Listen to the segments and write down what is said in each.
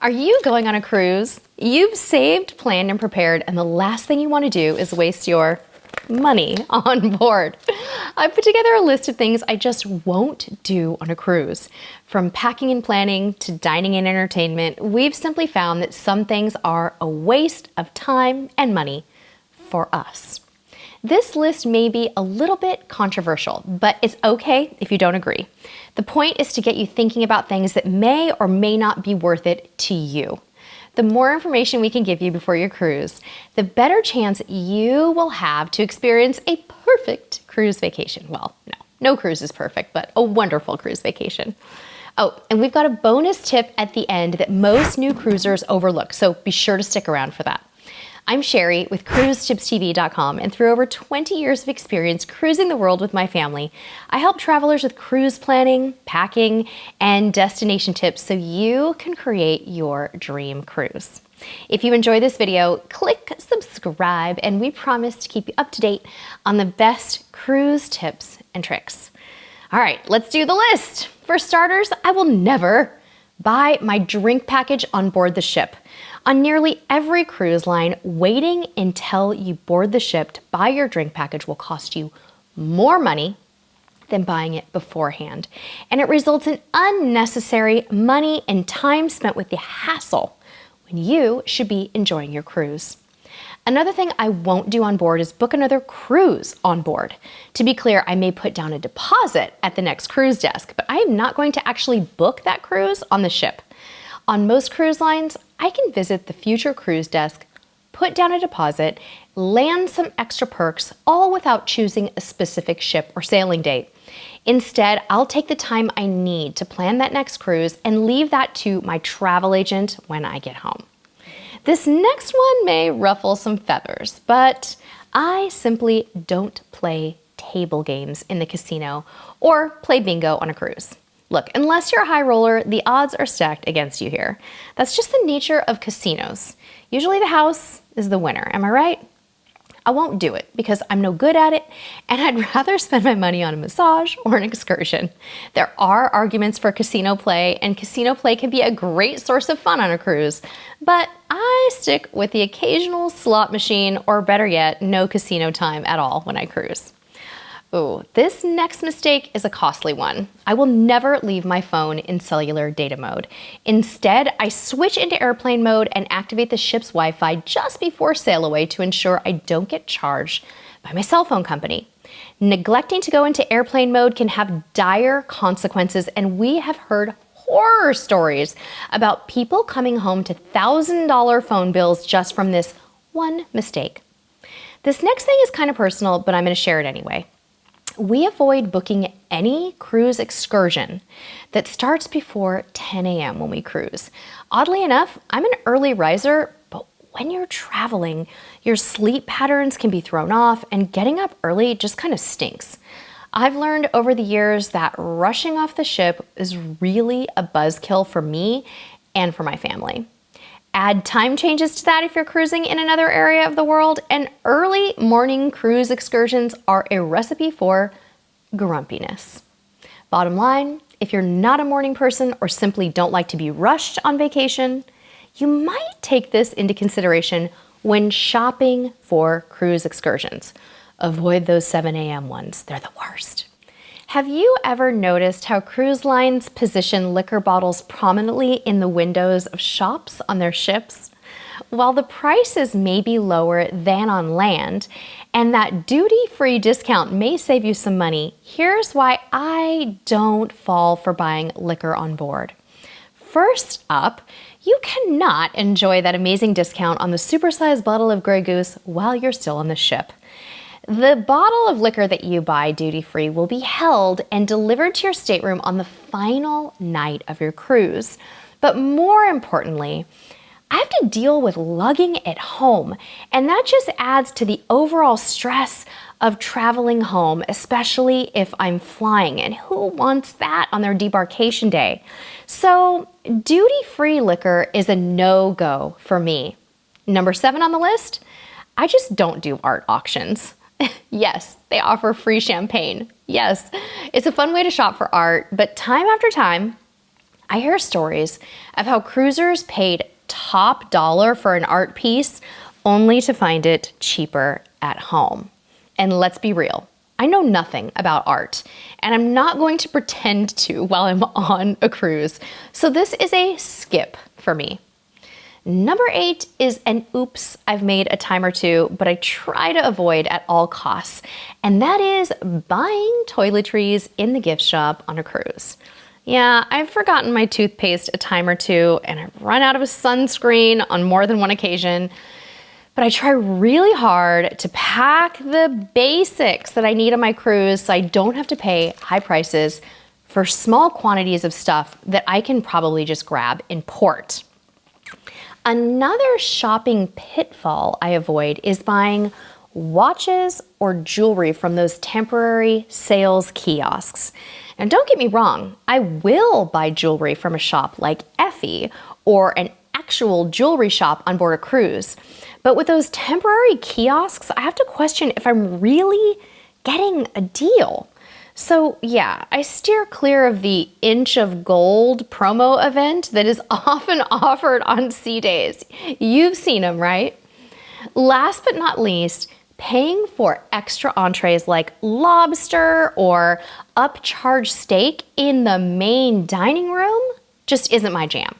Are you going on a cruise? You've saved, planned, and prepared, and the last thing you want to do is waste your money on board. I put together a list of things I just won't do on a cruise. From packing and planning to dining and entertainment, we've simply found that some things are a waste of time and money for us. This list may be a little bit controversial, but it's okay if you don't agree. The point is to get you thinking about things that may or may not be worth it to you. The more information we can give you before your cruise, the better chance you will have to experience a perfect cruise vacation. Well, no cruise is perfect, but a wonderful cruise vacation. Oh, and we've got a bonus tip at the end that most new cruisers overlook, so be sure to stick around for that. I'm Sherry with CruiseTipsTV.com, and through over 20 years of experience cruising the world with my family, I help travelers with cruise planning, packing, and destination tips so you can create your dream cruise. If you enjoy this video, click subscribe, and we promise to keep you up to date on the best cruise tips and tricks. All right, let's do the list. For starters, I will never buy my drink package on board the ship. On nearly every cruise line, waiting until you board the ship to buy your drink package will cost you more money than buying it beforehand. And it results in unnecessary money and time spent with the hassle when you should be enjoying your cruise. Another thing I won't do on board is book another cruise on board. To be clear, I may put down a deposit at the next cruise desk, but I am not going to actually book that cruise on the ship. On most cruise lines, I can visit the future cruise desk, put down a deposit, land some extra perks, all without choosing a specific ship or sailing date. Instead, I'll take the time I need to plan that next cruise and leave that to my travel agent when I get home. This next one may ruffle some feathers, but I simply don't play table games in the casino or play bingo on a cruise. Look, unless you're a high roller, the odds are stacked against you here. That's just the nature of casinos. Usually the house is the winner, am I right? I won't do it because I'm no good at it, and I'd rather spend my money on a massage or an excursion. There are arguments for casino play, and casino play can be a great source of fun on a cruise, but I stick with the occasional slot machine, or better yet, no casino time at all when I cruise. Ooh, this next mistake is a costly one. I will never leave my phone in cellular data mode. Instead, I switch into airplane mode and activate the ship's Wi-Fi just before sail away to ensure I don't get charged by my cell phone company. Neglecting to go into airplane mode can have dire consequences, and we have heard horror stories about people coming home to $1,000 phone bills just from this one mistake. This next thing is kind of personal, but I'm going to share it anyway. We avoid booking any cruise excursion that starts before 10 a.m. when we cruise. Oddly enough, I'm an early riser, but when you're traveling, your sleep patterns can be thrown off, and getting up early just kind of stinks. I've learned over the years that rushing off the ship is really a buzzkill for me and for my family. Add time changes to that if you're cruising in another area of the world, and early morning cruise excursions are a recipe for grumpiness. Bottom line, if you're not a morning person or simply don't like to be rushed on vacation, you might take this into consideration when shopping for cruise excursions. Avoid those 7 a.m. ones, they're the worst. Have you ever noticed how cruise lines position liquor bottles prominently in the windows of shops on their ships? While the prices may be lower than on land, and that duty-free discount may save you some money, here's why I don't fall for buying liquor on board. First up, you cannot enjoy that amazing discount on the supersized bottle of Grey Goose while you're still on the ship. The bottle of liquor that you buy duty-free will be held and delivered to your stateroom on the final night of your cruise. But more importantly, I have to deal with lugging it home, and that just adds to the overall stress of traveling home, especially if I'm flying, and who wants that on their debarkation day? So duty-free liquor is a no-go for me. Number 7 on the list, I just don't do art auctions. Yes, they offer free champagne. Yes, it's a fun way to shop for art, but time after time, I hear stories of how cruisers paid top dollar for an art piece only to find it cheaper at home. And let's be real, I know nothing about art, and I'm not going to pretend to while I'm on a cruise. So this is a skip for me. Number 8 is an oops I've made a time or two, but I try to avoid at all costs, and that is buying toiletries in the gift shop on a cruise. Yeah, I've forgotten my toothpaste a time or two, and I've run out of a sunscreen on more than one occasion, but I try really hard to pack the basics that I need on my cruise so I don't have to pay high prices for small quantities of stuff that I can probably just grab in port. Another shopping pitfall I avoid is buying watches or jewelry from those temporary sales kiosks. And don't get me wrong, I will buy jewelry from a shop like Effie or an actual jewelry shop on board a cruise. But with those temporary kiosks, I have to question if I'm really getting a deal. So yeah, I steer clear of the inch of gold promo event that is often offered on sea days. You've seen them, right? Last but not least, paying for extra entrees like lobster or upcharge steak in the main dining room just isn't my jam.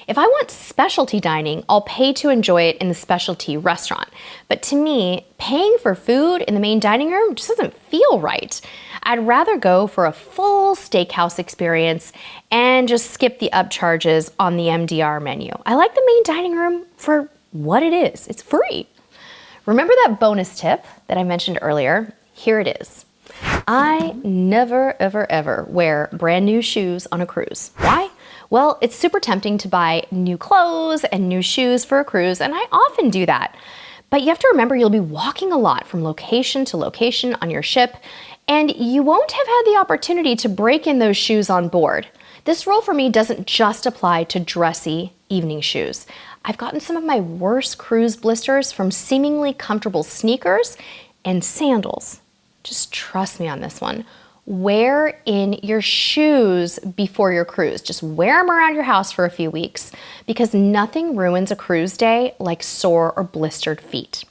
If I want specialty dining, I'll pay to enjoy it in the specialty restaurant. But to me, paying for food in the main dining room just doesn't feel right. I'd rather go for a full steakhouse experience and just skip the upcharges on the MDR menu. I like the main dining room for what it is. It's free. Remember that bonus tip that I mentioned earlier? Here it is. I never, ever, ever wear brand new shoes on a cruise. Why? Well, it's super tempting to buy new clothes and new shoes for a cruise, and I often do that. But you have to remember you'll be walking a lot from location to location on your ship, and you won't have had the opportunity to break in those shoes on board. This rule for me doesn't just apply to dressy evening shoes. I've gotten some of my worst cruise blisters from seemingly comfortable sneakers and sandals. Just trust me on this one. Wear in your shoes before your cruise. Just wear them around your house for a few weeks because nothing ruins a cruise day like sore or blistered feet.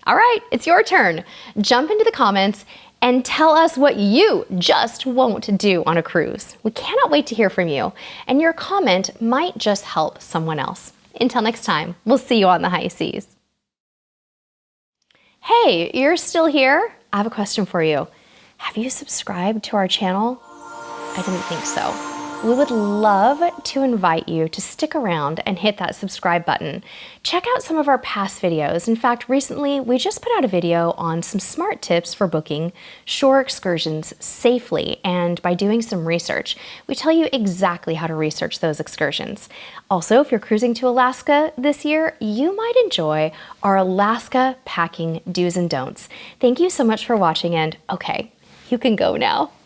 All right, it's your turn. Jump into the comments and tell us what you just won't do on a cruise. We cannot wait to hear from you, and your comment might just help someone else. Until next time, we'll see you on the high seas. Hey, you're still here? I have a question for you. Have you subscribed to our channel? I didn't think so. We would love to invite you to stick around and hit that subscribe button. Check out some of our past videos. In fact, recently we just put out a video on some smart tips for booking shore excursions safely, and by doing some research. We tell you exactly how to research those excursions. Also, if you're cruising to Alaska this year, you might enjoy our Alaska packing do's and don'ts. Thank you so much for watching, and okay, you can go now.